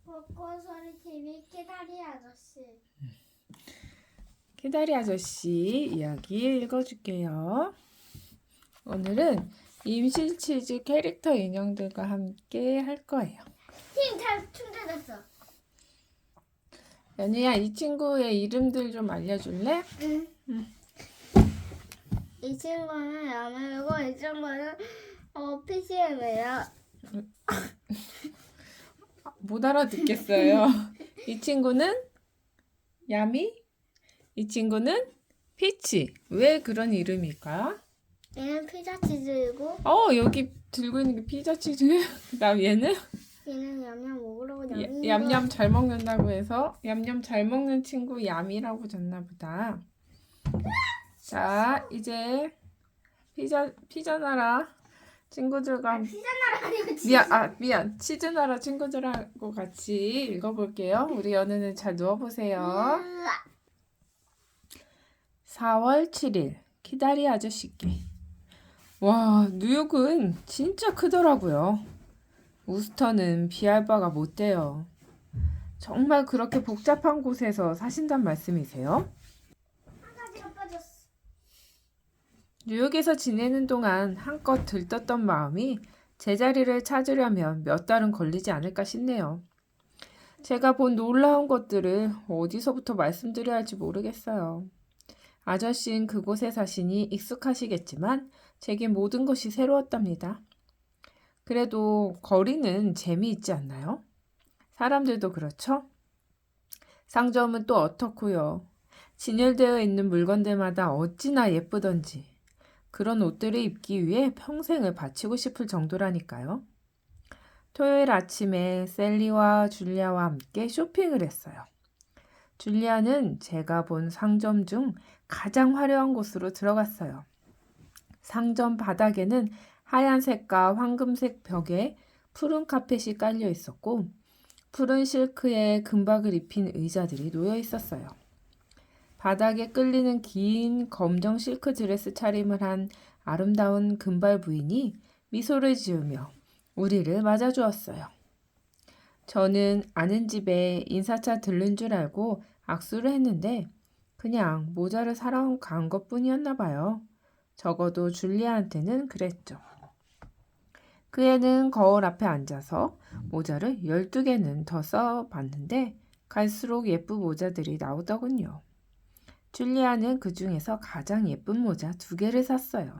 벚꽃소리 TV 키다리 아저씨. 키다리 아저씨 이야기 읽어줄게요. 오늘은 임실치즈 캐릭터 인형들과 함께 할 거예요. 팀 잘 충전됐어. 연우야, 이 친구의 이름들 좀 알려줄래? 응. 이 친구는 야매고 이 친구는 PCM이에요. 못 알아듣겠어요. 이 친구는 야미, 이 친구는 피치. 왜 그런 이름일까? 얘는 피자 치즈이고 여기 들고 있는 게 피자 치즈예요. 그다음 얘는 얘는 얌얌 먹으려고 얌얌 얌얌 잘 먹는다고 해서 얌얌 잘 먹는 친구 야미라고 졌나 보다. 자, 이제 피자 나라 친구들과 피자나라 아니고 치즈. 미안. 치즈 나라 친구들하고 같이 읽어볼게요. 우리 연우는 잘 누워보세요. 4월 7일 키다리 아저씨께. 와, 뉴욕은 진짜 크더라고요. 우스턴은 비할 바가 못 돼요. 정말 그렇게 복잡한 곳에서 사신단 말씀이세요? 한 가지가 빠졌어. 뉴욕에서 지내는 동안 한껏 들떴던 마음이 제자리를 찾으려면 몇 달은 걸리지 않을까 싶네요. 제가 본 놀라운 것들을 어디서부터 말씀드려야 할지 모르겠어요. 아저씨는 그곳에 사시니 익숙하시겠지만 제겐 모든 것이 새로웠답니다. 그래도 거리는 재미있지 않나요? 사람들도 그렇죠? 상점은 또 어떻고요. 진열되어 있는 물건들마다 어찌나 예쁘던지. 그런 옷들을 입기 위해 평생을 바치고 싶을 정도라니까요. 토요일 아침에 셀리와 줄리아와 함께 쇼핑을 했어요. 줄리아는 제가 본 상점 중 가장 화려한 곳으로 들어갔어요. 상점 바닥에는 하얀색과 황금색 벽에 푸른 카펫이 깔려 있었고 푸른 실크에 금박을 입힌 의자들이 놓여 있었어요. 바닥에 끌리는 긴 검정 실크 드레스 차림을 한 아름다운 금발 부인이 미소를 지으며 우리를 맞아주었어요. 저는 아는 집에 인사차 들른 줄 알고 악수를 했는데 그냥 모자를 사러 간 것뿐이었나 봐요. 적어도 줄리아한테는 그랬죠. 그 애는 거울 앞에 앉아서 모자를 12개는 더 써봤는데 갈수록 예쁜 모자들이 나오더군요. 줄리아는 그 중에서 가장 예쁜 모자 2개를 샀어요.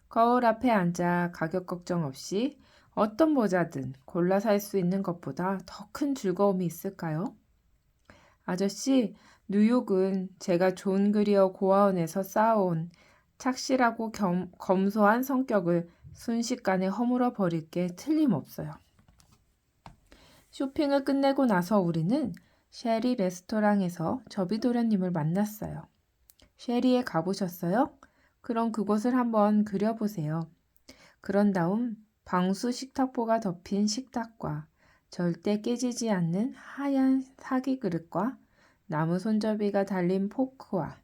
거울 앞에 앉아 가격 걱정 없이 어떤 모자든 골라 살 수 있는 것보다 더 큰 즐거움이 있을까요? 아저씨, 뉴욕은 제가 존 그리어 고아원에서 쌓아온 착실하고 검소한 성격을 순식간에 허물어 버릴 게 틀림없어요. 쇼핑을 끝내고 나서 우리는 쉐리 레스토랑에서 저비도련님을 만났어요. 쉐리에 가보셨어요? 그럼 그곳을 한번 그려보세요. 그런 다음 방수 식탁보가 덮인 식탁과 절대 깨지지 않는 하얀 사기 그릇과 나무 손잡이가 달린 포크와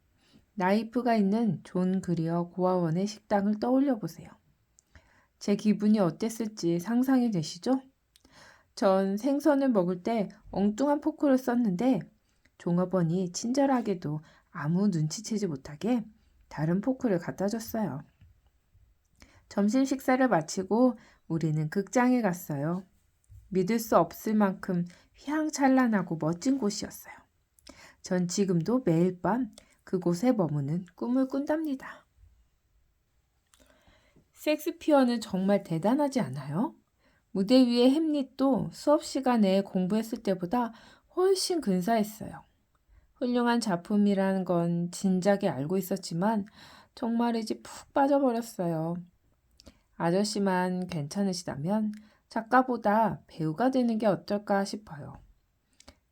나이프가 있는 존 그리어 고아원의 식당을 떠올려 보세요. 제 기분이 어땠을지 상상이 되시죠? 전 생선을 먹을 때 엉뚱한 포크를 썼는데 종업원이 친절하게도 아무 눈치채지 못하게 다른 포크를 갖다 줬어요. 점심 식사를 마치고 우리는 극장에 갔어요. 믿을 수 없을 만큼 휘황찬란하고 멋진 곳이었어요. 전 지금도 매일 밤 그곳에 머무는 꿈을 꾼답니다. 섹스피어는 정말 대단하지 않아요? 무대 위의 햄릿도 수업 시간에 공부했을 때보다 훨씬 근사했어요. 훌륭한 작품이라는 건 진작에 알고 있었지만 정말이지 푹 빠져버렸어요. 아저씨만 괜찮으시다면 작가보다 배우가 되는 게 어떨까 싶어요.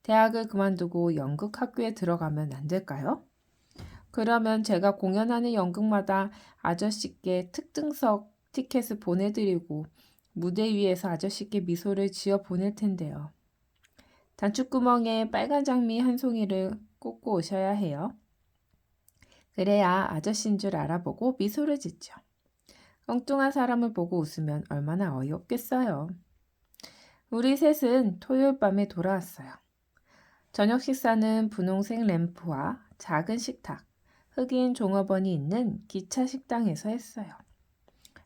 대학을 그만두고 연극학교에 들어가면 안 될까요? 그러면 제가 공연하는 연극마다 아저씨께 특등석 티켓을 보내드리고 무대 위에서 아저씨께 미소를 지어 보낼 텐데요. 단추구멍에 빨간 장미 한 송이를 꽂고 오셔야 해요. 그래야 아저씨인 줄 알아보고 미소를 짓죠. 엉뚱한 사람을 보고 웃으면 얼마나 어이없겠어요. 우리 셋은 토요일 밤에 돌아왔어요. 저녁 식사는 분홍색 램프와 작은 식탁, 흑인 종업원이 있는 기차 식당에서 했어요.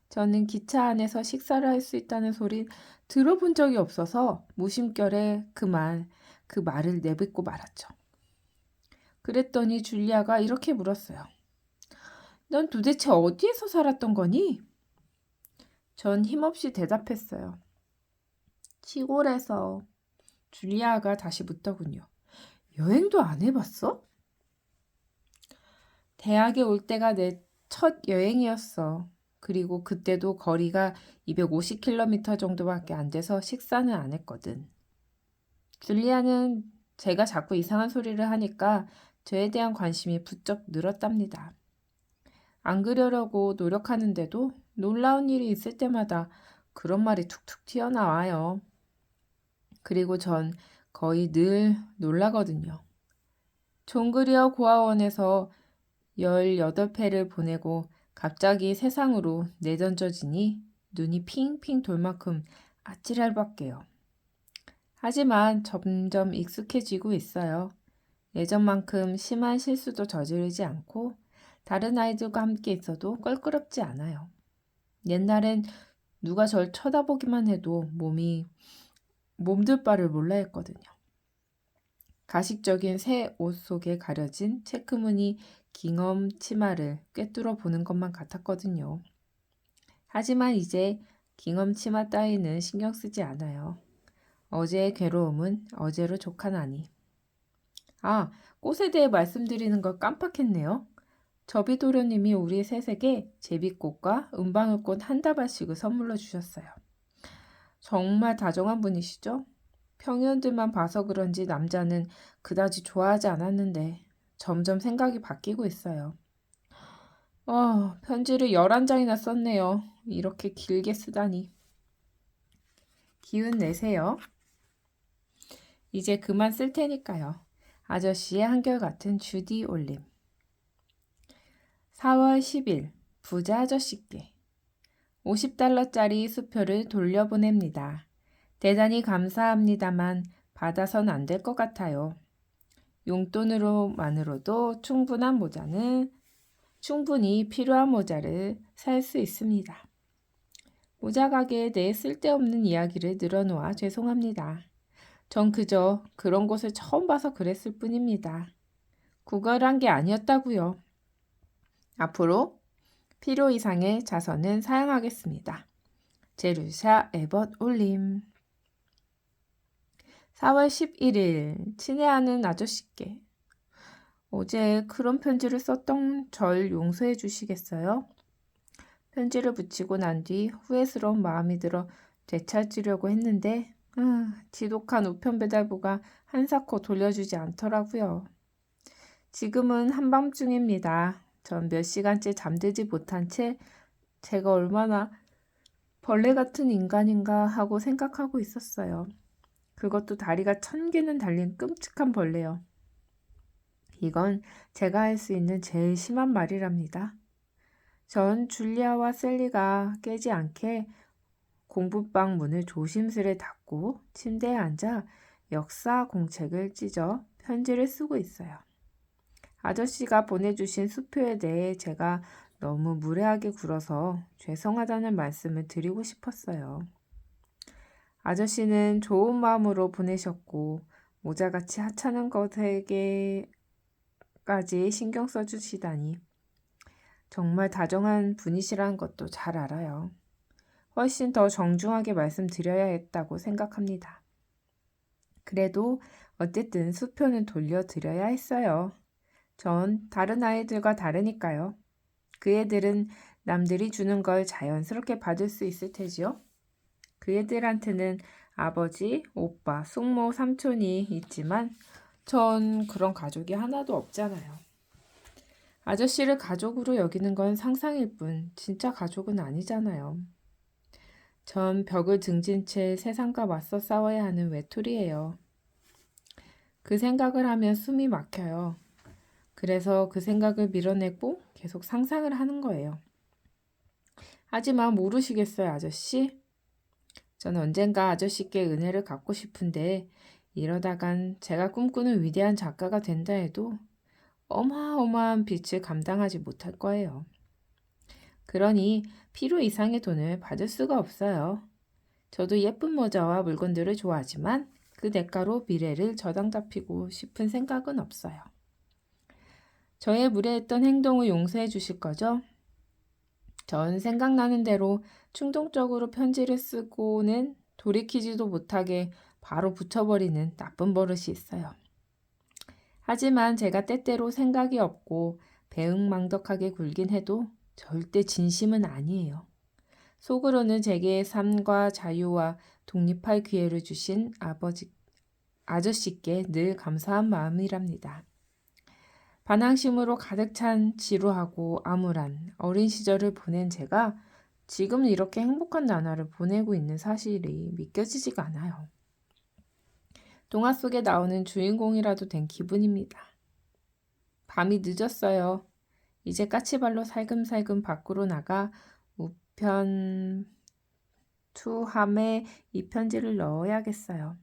저는 기차 안에서 식사를 할 수 있다는 소리 들어본 적이 없어서 무심결에 그 말을 내뱉고 말았죠. 그랬더니 줄리아가 이렇게 물었어요. 넌 도대체 어디에서 살았던 거니? 전 힘없이 대답했어요. 시골에서. 줄리아가 다시 묻더군요. 여행도 안 해봤어? 대학에 올 때가 내 첫 여행이었어. 그리고 그때도 거리가 250km 정도밖에 안 돼서 식사는 안 했거든. 줄리아는 제가 자꾸 이상한 소리를 하니까 저에 대한 관심이 부쩍 늘었답니다. 안 그러려고 노력하는데도 놀라운 일이 있을 때마다 그런 말이 툭툭 튀어나와요. 그리고 전 거의 늘 놀라거든요. 종그리어 고아원에서 18회를 보내고 갑자기 세상으로 내던져지니 눈이 핑핑 돌 만큼 아찔할밖에요. 하지만 점점 익숙해지고 있어요. 예전만큼 심한 실수도 저지르지 않고 다른 아이들과 함께 있어도 껄끄럽지 않아요. 옛날엔 누가 절 쳐다보기만 해도 몸둘 바를 몰라 했거든요. 가식적인 새 옷 속에 가려진 체크무늬 깅엄 치마를 꿰뚫어 보는 것만 같았거든요. 하지만 이제 깅엄 치마 따위는 신경 쓰지 않아요. 어제의 괴로움은 어제로 족하나니. 아, 꽃에 대해 말씀드리는 걸 깜빡했네요. 저비도련님이 우리 셋에게 제비꽃과 은방울꽃 한 다발씩을 선물로 주셨어요. 정말 다정한 분이시죠? 평연들만 봐서 그런지 남자는 그다지 좋아하지 않았는데 점점 생각이 바뀌고 있어요. 편지를 11장이나 썼네요. 이렇게 길게 쓰다니. 기운 내세요. 이제 그만 쓸 테니까요. 아저씨의 한결같은 주디 올림. 4월 10일 부자 아저씨께 50달러짜리 수표를 돌려보냅니다. 대단히 감사합니다만 받아선 안 될 것 같아요. 용돈으로만으로도 충분히 필요한 모자를 살 수 있습니다. 모자 가게에 대해 쓸데없는 이야기를 늘어놓아 죄송합니다. 전 그저 그런 곳을 처음 봐서 그랬을 뿐입니다. 구걸한 게 아니었다고요. 앞으로 필요 이상의 자선은 사양하겠습니다. 제루샤 에벗 올림. 4월 11일 친애하는 아저씨께 어제 그런 편지를 썼던 절 용서해 주시겠어요? 편지를 붙이고 난 뒤 후회스러운 마음이 들어 되찾으려고 했는데 지독한 우편 배달부가 한사코 돌려주지 않더라고요. 지금은 한밤중입니다. 전 몇 시간째 잠들지 못한 채 제가 얼마나 벌레 같은 인간인가 하고 생각하고 있었어요. 그것도 다리가 1000개는 달린 끔찍한 벌레요. 이건 제가 할 수 있는 제일 심한 말이랍니다. 전 줄리아와 셀리가 깨지 않게 공부방 문을 조심스레 닫고 침대에 앉아 역사 공책을 찢어 편지를 쓰고 있어요. 아저씨가 보내주신 수표에 대해 제가 너무 무례하게 굴어서 죄송하다는 말씀을 드리고 싶었어요. 아저씨는 좋은 마음으로 보내셨고 모자같이 하찮은 것에게까지 신경 써주시다니 정말 다정한 분이시라는 것도 잘 알아요. 훨씬 더 정중하게 말씀드려야 했다고 생각합니다. 그래도 어쨌든 수표는 돌려드려야 했어요. 전 다른 아이들과 다르니까요. 그 애들은 남들이 주는 걸 자연스럽게 받을 수 있을 테지요. 그 애들한테는 아버지, 오빠, 숙모, 삼촌이 있지만 전 그런 가족이 하나도 없잖아요. 아저씨를 가족으로 여기는 건 상상일 뿐 진짜 가족은 아니잖아요. 전 벽을 등진 채 세상과 맞서 싸워야 하는 외톨이예요. 그 생각을 하면 숨이 막혀요. 그래서 그 생각을 밀어내고 계속 상상을 하는 거예요. 하지만 모르시겠어요, 아저씨? 전 언젠가 아저씨께 은혜를 갚고 싶은데 이러다간 제가 꿈꾸는 위대한 작가가 된다 해도 어마어마한 빚을 감당하지 못할 거예요. 그러니 필요 이상의 돈을 받을 수가 없어요. 저도 예쁜 모자와 물건들을 좋아하지만 그 대가로 미래를 저당 잡히고 싶은 생각은 없어요. 저의 무례했던 행동을 용서해 주실 거죠? 전 생각나는 대로 충동적으로 편지를 쓰고는 돌이키지도 못하게 바로 붙여버리는 나쁜 버릇이 있어요. 하지만 제가 때때로 생각이 없고 배은망덕하게 굴긴 해도 절대 진심은 아니에요. 속으로는 제게 삶과 자유와 독립할 기회를 주신 아저씨께 늘 감사한 마음이랍니다. 반항심으로 가득 찬 지루하고 암울한 어린 시절을 보낸 제가 지금 이렇게 행복한 나날을 보내고 있는 사실이 믿겨지지가 않아요. 동화 속에 나오는 주인공이라도 된 기분입니다. 밤이 늦었어요. 이제 까치발로 살금살금 밖으로 나가 우편투함에 이 편지를 넣어야겠어요.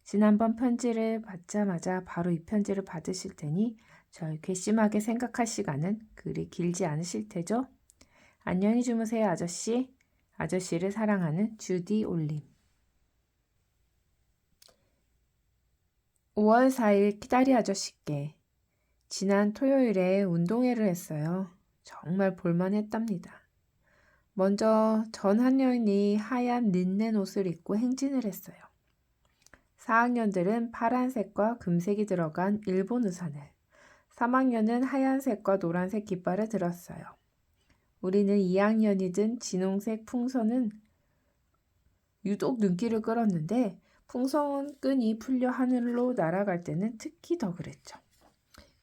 지난번 편지를 받자마자 바로 이 편지를 받으실 테니 절 괘씸하게 생각할 시간은 그리 길지 않으실 테죠? 안녕히 주무세요, 아저씨. 아저씨를 사랑하는 주디 올림. 5월 4일 키다리 아저씨께 지난 토요일에 운동회를 했어요. 정말 볼만했답니다. 먼저 전 학년이 하얀 린넨 옷을 입고 행진을 했어요. 4학년들은 파란색과 금색이 들어간 일본 우산을, 3학년은 하얀색과 노란색 깃발을 들었어요. 우리는 2학년이 든 진홍색 풍선은 유독 눈길을 끌었는데 풍선 끈이 풀려 하늘로 날아갈 때는 특히 더 그랬죠.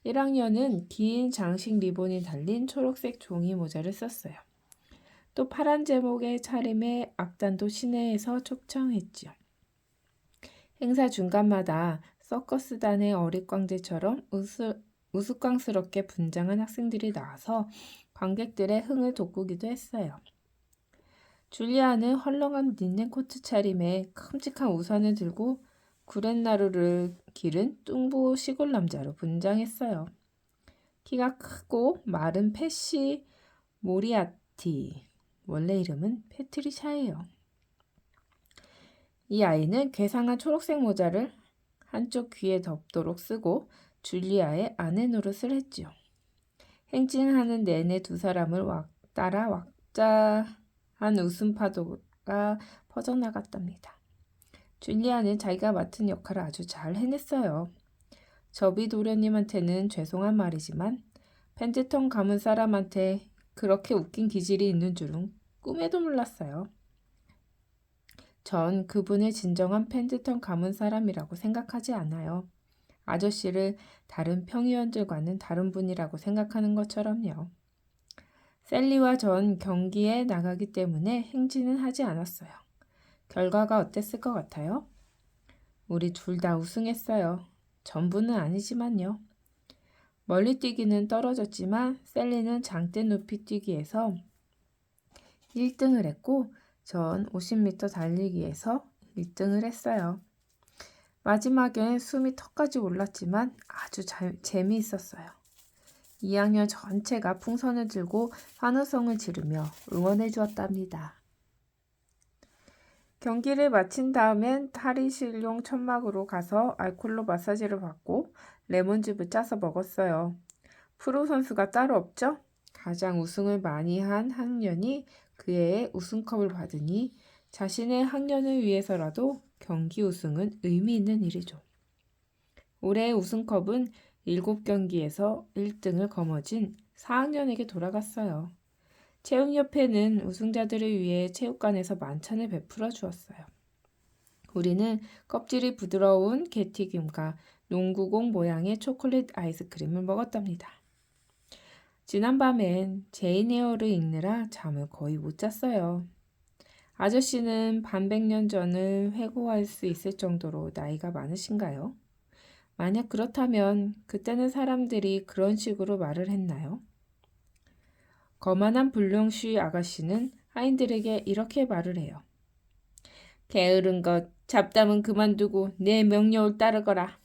1학년은 긴 장식 리본이 달린 초록색 종이 모자를 썼어요. 또 파란 제목의 차림에 악단도 시내에서 초청했지요. 행사 중간마다 서커스단의 어릿광대처럼 우스꽝스럽게 분장한 학생들이 나와서 관객들의 흥을 돋구기도 했어요. 줄리아는 헐렁한 린넨 코트 차림에 큼직한 우산을 들고 구렛나루를 기른 뚱보 시골 남자로 분장했어요. 키가 크고 마른 패시 모리아티, 원래 이름은 패트리샤예요. 이 아이는 괴상한 초록색 모자를 한쪽 귀에 덮도록 쓰고 줄리아의 아내 노릇을 했지요. 행진하는 내내 두 사람을 따라 왁자한 웃음파도가 퍼져나갔답니다. 줄리아는 자기가 맡은 역할을 아주 잘 해냈어요. 저비 도련님한테는 죄송한 말이지만 펜트턴 가문 사람한테 그렇게 웃긴 기질이 있는 줄은 꿈에도 몰랐어요. 전 그분을 진정한 펜트턴 가문 사람이라고 생각하지 않아요. 아저씨를 다른 평의원들과는 다른 분이라고 생각하는 것처럼요. 셀리와 전 경기에 나가기 때문에 행진은 하지 않았어요. 결과가 어땠을 것 같아요? 우리 둘 다 우승했어요. 전부는 아니지만요. 멀리 뛰기는 떨어졌지만 셀리는 장대 높이 뛰기에서 1등을 했고 전 50m 달리기에서 1등을 했어요. 마지막엔 숨이 턱까지 올랐지만 아주 재미있었어요. 2학년 전체가 풍선을 들고 환호성을 지르며 응원해 주었답니다. 경기를 마친 다음엔 탈의실용 천막으로 가서 알콜로 마사지를 받고 레몬즙을 짜서 먹었어요. 프로 선수가 따로 없죠? 가장 우승을 많이 한 학년이 그 해의 우승컵을 받으니 자신의 학년을 위해서라도 경기 우승은 의미 있는 일이죠. 올해의 우승컵은 7경기에서 1등을 거머쥔 4학년에게 돌아갔어요. 체육협회는 우승자들을 위해 체육관에서 만찬을 베풀어 주었어요. 우리는 껍질이 부드러운 게튀김과 농구공 모양의 초콜릿 아이스크림을 먹었답니다. 지난밤엔 제인 에어를 읽느라 잠을 거의 못 잤어요. 아저씨는 반백년 전을 회고할 수 있을 정도로 나이가 많으신가요? 만약 그렇다면 그때는 사람들이 그런 식으로 말을 했나요? 거만한 불량쉬 아가씨는 하인들에게 이렇게 말을 해요. 게으른 것, 잡담은 그만두고 내 명령을 따르거라.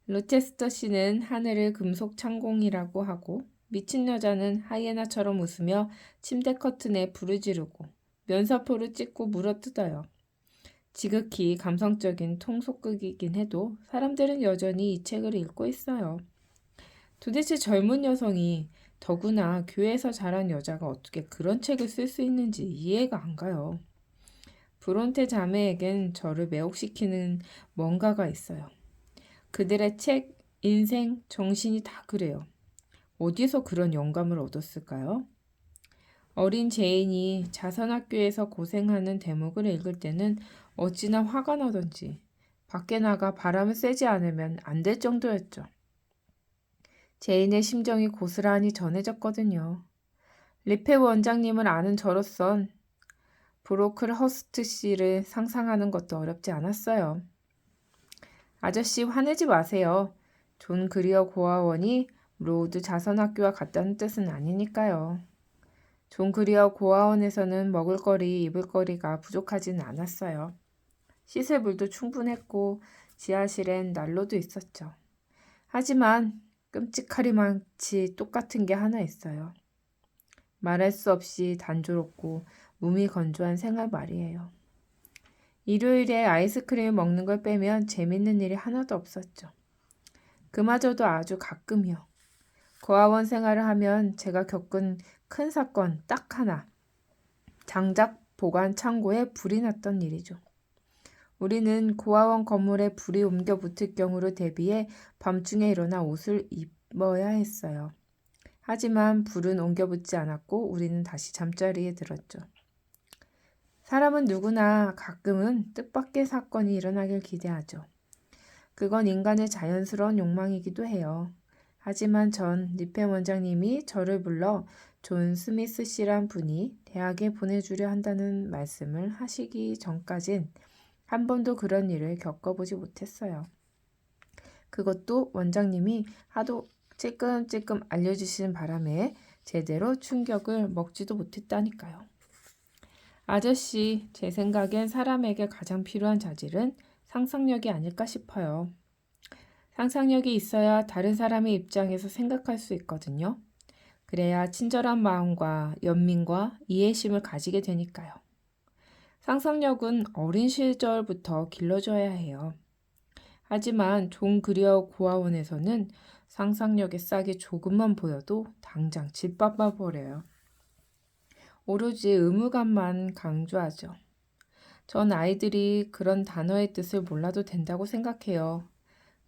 로체스터 씨는 하늘을 금속 창공이라고 하고 미친 여자는 하이에나처럼 웃으며 침대 커튼에 불을 지르고 면사포를 찍고 물어뜯어요. 지극히 감성적인 통속극이긴 해도 사람들은 여전히 이 책을 읽고 있어요. 도대체 젊은 여성이 더구나 교회에서 자란 여자가 어떻게 그런 책을 쓸 수 있는지 이해가 안 가요. 브론테 자매에겐 저를 매혹시키는 뭔가가 있어요. 그들의 책, 인생, 정신이 다 그래요. 어디서 그런 영감을 얻었을까요? 어린 제인이 자선학교에서 고생하는 대목을 읽을 때는 어찌나 화가 나던지 밖에 나가 바람을 쐬지 않으면 안 될 정도였죠. 제인의 심정이 고스란히 전해졌거든요. 리페 원장님을 아는 저로선 브로클 허스트 씨를 상상하는 것도 어렵지 않았어요. 아저씨 화내지 마세요. 존 그리어 고아원이 로드 자선학교와 같다는 뜻은 아니니까요. 존 그리어 고아원에서는 먹을거리, 입을거리가 부족하지는 않았어요. 씻을 물도 충분했고 지하실엔 난로도 있었죠. 하지만 끔찍하리만치 똑같은 게 하나 있어요. 말할 수 없이 단조롭고 몸이 건조한 생활 말이에요. 일요일에 아이스크림을 먹는 걸 빼면 재밌는 일이 하나도 없었죠. 그마저도 아주 가끔이요. 고아원 생활을 하면 제가 겪은 큰 사건 딱 하나. 장작 보관 창고에 불이 났던 일이죠. 우리는 고아원 건물에 불이 옮겨 붙을 경우를 대비해 밤중에 일어나 옷을 입어야 했어요. 하지만 불은 옮겨 붙지 않았고 우리는 다시 잠자리에 들었죠. 사람은 누구나 가끔은 뜻밖의 사건이 일어나길 기대하죠. 그건 인간의 자연스러운 욕망이기도 해요. 하지만 전 리페 원장님이 저를 불러 존 스미스 씨란 분이 대학에 보내주려 한다는 말씀을 하시기 전까진 한 번도 그런 일을 겪어보지 못했어요. 그것도 원장님이 하도 찔끔찔끔 알려주시는 바람에 제대로 충격을 먹지도 못했다니까요. 아저씨, 제 생각엔 사람에게 가장 필요한 자질은 상상력이 아닐까 싶어요. 상상력이 있어야 다른 사람의 입장에서 생각할 수 있거든요. 그래야 친절한 마음과 연민과 이해심을 가지게 되니까요. 상상력은 어린 시절부터 길러줘야 해요. 하지만 존 그리어 고아원에서는 상상력의 싹이 조금만 보여도 당장 짓밟아 버려요. 오로지 의무감만 강조하죠. 전 아이들이 그런 단어의 뜻을 몰라도 된다고 생각해요.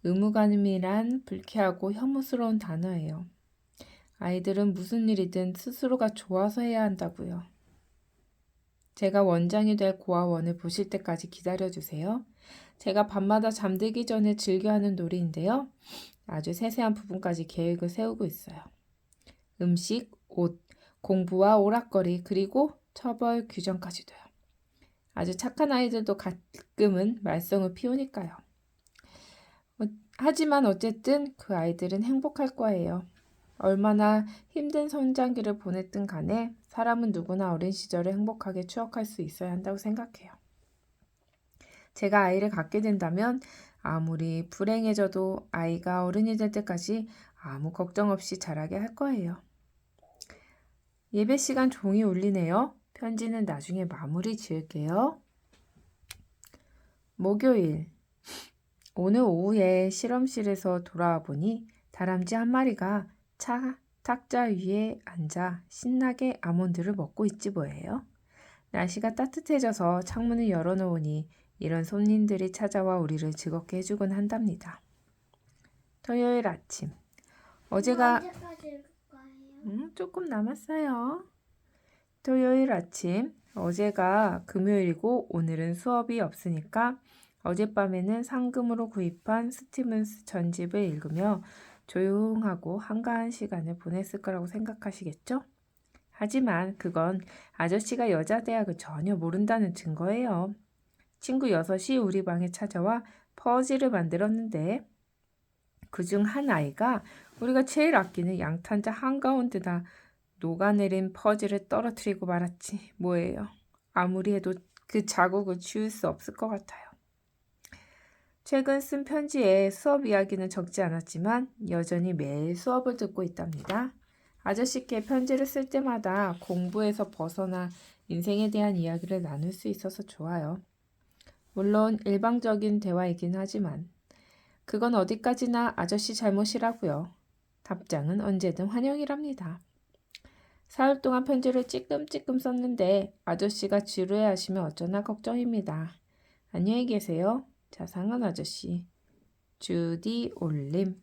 의무감이란 불쾌하고 혐오스러운 단어예요. 아이들은 무슨 일이든 스스로가 좋아서 해야 한다고요. 제가 원장이 될 고아원을 보실 때까지 기다려주세요. 제가 밤마다 잠들기 전에 즐겨하는 놀이인데요. 아주 세세한 부분까지 계획을 세우고 있어요. 음식, 옷, 공부와 오락거리, 그리고 처벌 규정까지도요. 아주 착한 아이들도 가끔은 말썽을 피우니까요. 하지만 어쨌든 그 아이들은 행복할 거예요. 얼마나 힘든 성장기를 보냈든 간에 사람은 누구나 어린 시절을 행복하게 추억할 수 있어야 한다고 생각해요. 제가 아이를 갖게 된다면 아무리 불행해져도 아이가 어른이 될 때까지 아무 걱정 없이 자라게 할 거예요. 예배 시간 종이 울리네요. 편지는 나중에 마무리 지을게요. 목요일. 오늘 오후에 실험실에서 돌아와 보니 다람쥐 한 마리가 탁자 위에 앉아 신나게 아몬드를 먹고 있지 뭐예요. 날씨가 따뜻해져서 창문을 열어놓으니 이런 손님들이 찾아와 우리를 즐겁게 해주곤 한답니다. 토요일 아침. 어제가 언제까지 읽을 거예요? 조금 남았어요. 토요일 아침. 어제가 금요일이고 오늘은 수업이 없으니까 어젯밤에는 상금으로 구입한 스티븐스 전집을 읽으며 조용하고 한가한 시간을 보냈을 거라고 생각하시겠죠? 하지만 그건 아저씨가 여자대학을 전혀 모른다는 증거예요. 친구 6이 우리 방에 찾아와 퍼즐을 만들었는데 그중 한 아이가 우리가 제일 아끼는 양탄자 한가운데다 녹아내린 퍼즐을 떨어뜨리고 말았지. 뭐예요? 아무리 해도 그 자국을 지울 수 없을 것 같아요. 최근 쓴 편지에 수업 이야기는 적지 않았지만 여전히 매일 수업을 듣고 있답니다. 아저씨께 편지를 쓸 때마다 공부에서 벗어나 인생에 대한 이야기를 나눌 수 있어서 좋아요. 물론 일방적인 대화이긴 하지만 그건 어디까지나 아저씨 잘못이라고요. 답장은 언제든 환영이랍니다. 사흘 동안 편지를 찔끔찔끔 썼는데 아저씨가 지루해하시면 어쩌나 걱정입니다. 안녕히 계세요. 자상한 아저씨. 주디 올림.